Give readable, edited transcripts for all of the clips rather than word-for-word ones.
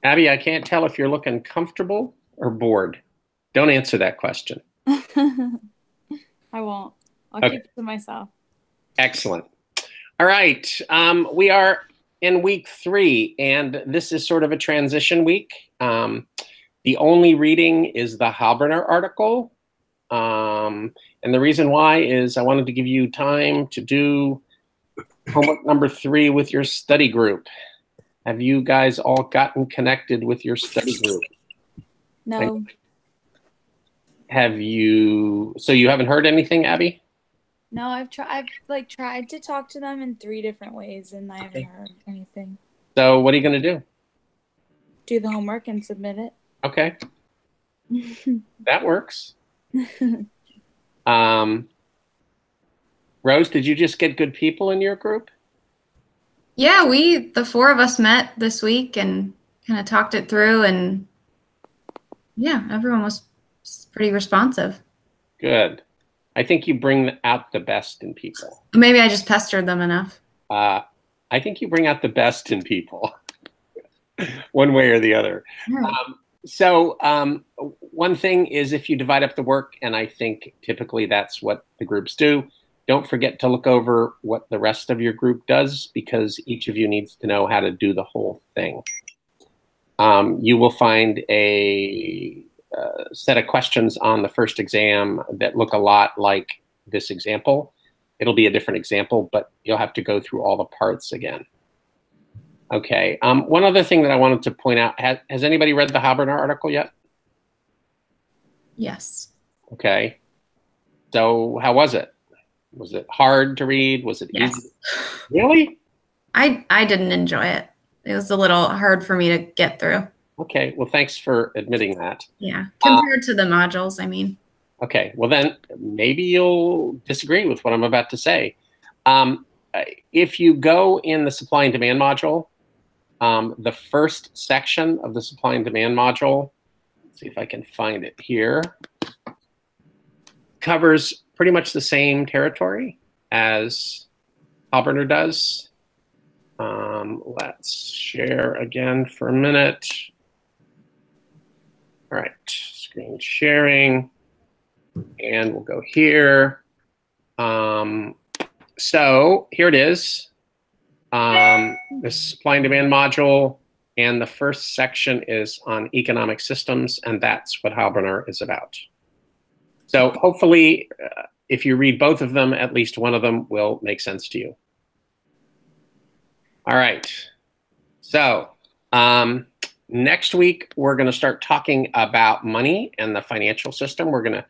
Abby, I can't tell if you're looking comfortable or bored. Don't answer that question. I won't. I'll Okay, keep it to myself. excellent. All right, we are in week 3, and this is sort of a transition week. The only reading is the Halberner article, and the reason why is I wanted to give you time to do homework number 3 with your study group. Have you guys all gotten connected with your study group? No. Have you, so you haven't heard anything, Abby? No, I've tried to talk to them in 3 different ways and I haven't heard anything. So what are you going to do? Do the homework and submit it. Okay. That works. Rose, did you just get good people in your group? Yeah, the 4 of us met this week and kind of talked it through, and yeah, everyone was pretty responsive. Good. I think you bring out the best in people. Maybe I just pestered them enough. I think you bring out the best in people, one way or the other. Right. One thing is if you divide up the work, and I think typically that's what the groups do, don't forget to look over what the rest of your group does, because each of you needs to know how to do the whole thing. You will find a set of questions on the first exam that look a lot like this example. It'll be a different example, but you'll have to go through all the parts again. Okay. One other thing that I wanted to point out, has anybody read the Haberner article yet? Yes. Okay. So how was it? Was it hard to read? Was it Yes. easy? Really? I didn't enjoy it. It was a little hard for me to get through. Okay. Well, thanks for admitting that. Yeah. Compared to the modules, I mean. Okay. Well, then maybe you'll disagree with what I'm about to say. If you go in the supply and demand module, the first section of the supply and demand module, let's see if I can find it here, covers pretty much the same territory as Halberner does. Let's share again for a minute. All right, screen sharing, and we'll go here. So here it is, the supply and demand module, and the first section is on economic systems, and that's what Halberner is about. So hopefully, if you read both of them, at least one of them will make sense to you. All right. So next week, we're going to start talking about money and the financial system. We're going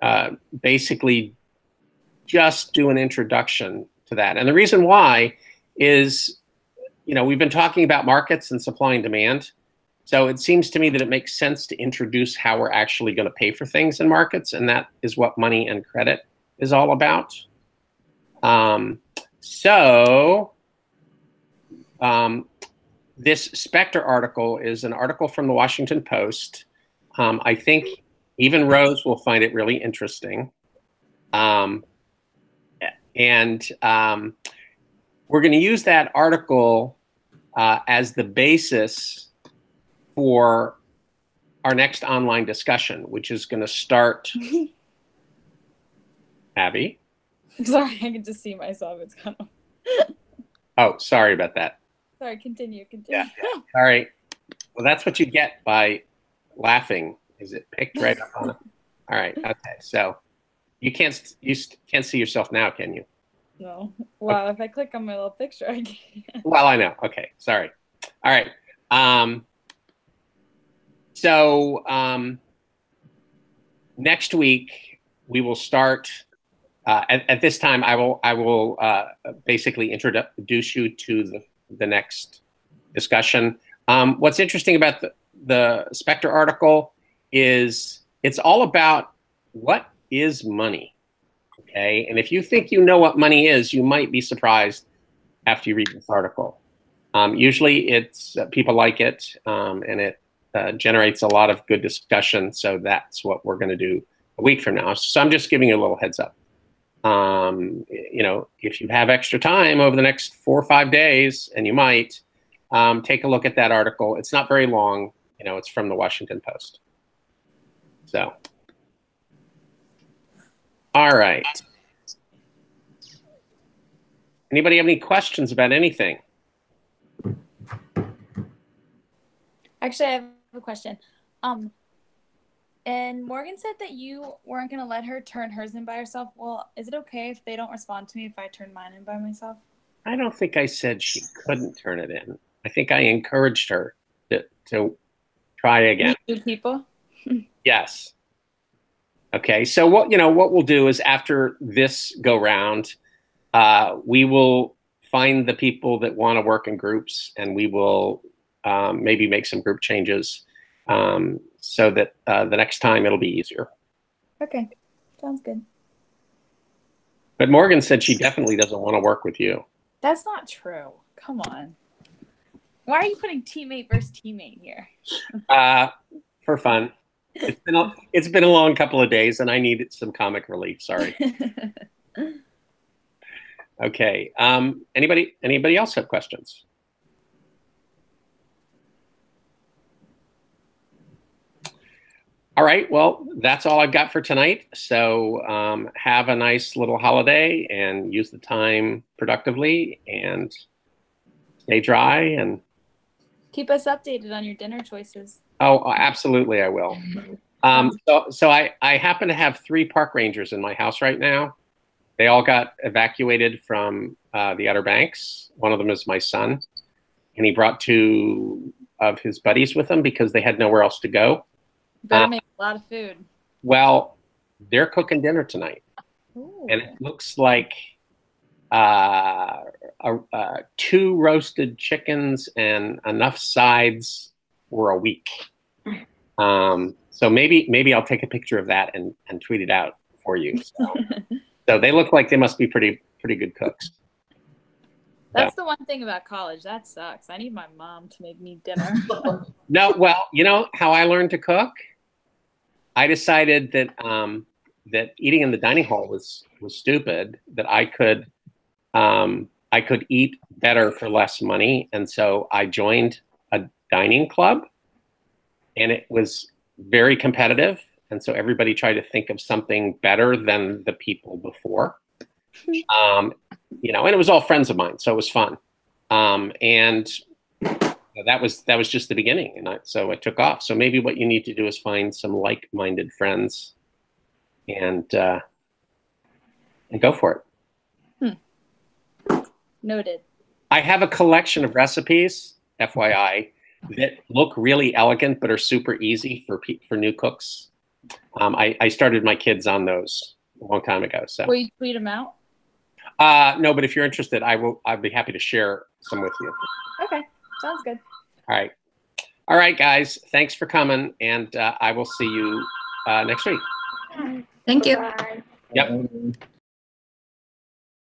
to basically just do an introduction to that. And the reason why is, you know, we've been talking about markets and supply and demand. So it seems to me that it makes sense to introduce how we're actually going to pay for things in markets, and that is what money and credit is all about. This Specter article is an article from the Washington Post. I think even Rose will find it really interesting. We're going to use that article as the basis for our next online discussion, which is going to start. Abby? Sorry, I can just see myself. It's kind of. Oh, sorry about that. Sorry, continue. Yeah. All right. Well, that's what you get by laughing. Is it picked right up on it? All right. Okay. So you can't see yourself now, can you? No. Wow. Okay. If I click on my little picture, I can't. Well, I know. Okay. Sorry. All right. Next week we will start. At this time, I will basically introduce you to the next discussion. What's interesting about the Specter article is it's all about what is money, okay? And if you think you know what money is, you might be surprised after you read this article. Usually it's people like it, and it generates a lot of good discussion, so that's what we're going to do a week from now. So I'm just giving you a little heads up. You know, if you have extra time over the next 4 or 5 days, and you might, take a look at that article. It's not very long. You know, it's from the Washington Post. So, all right. Anybody have any questions about anything? Actually, I have a question. And Morgan said that you weren't going to let her turn hers in by herself. Well, is it okay if they don't respond to me if I turn mine in by myself? I don't think I said she couldn't turn it in. I think I encouraged her to try again. New people? Yes. Okay. So what we'll do is after this go round, we will find the people that want to work in groups, and we will maybe make some group changes so that the next time it'll be easier. Okay. Sounds good. But Morgan said she definitely doesn't want to work with you. That's not true. Come on. Why are you putting teammate versus teammate here? For fun. It's been a long couple of days, and I needed some comic relief. Sorry. Okay. Anybody else have questions? All right. Well, that's all I've got for tonight. So have a nice little holiday and use the time productively and stay dry and keep us updated on your dinner choices. Oh, absolutely, I will. So I happen to have 3 park rangers in my house right now. They all got evacuated from the Outer Banks. One of them is my son, and he brought 2 of his buddies with him because they had nowhere else to go. Better make a lot of food. Well, they're cooking dinner tonight. Ooh. And it looks like 2 roasted chickens and enough sides for a week. So maybe I'll take a picture of that and tweet it out for you. So they look like they must be pretty good cooks. That's the one thing about college. That sucks. I need my mom to make me dinner. No, well, you know how I learned to cook? I decided that that eating in the dining hall was stupid, that I could eat better for less money. And so I joined a dining club, and it was very competitive. And so everybody tried to think of something better than the people before. And it was all friends of mine, so it was fun. And that was just the beginning, and so I took off. So maybe what you need to do is find some like-minded friends, and go for it. Noted. I have a collection of recipes, FYI, that look really elegant but are super easy for new cooks. I started my kids on those a long time ago. So will you tweet them out? No, but if you're interested, I'd be happy to share some with you. Okay, sounds good. All right, guys. Thanks for coming, and I will see you next week. Thank you. Yep.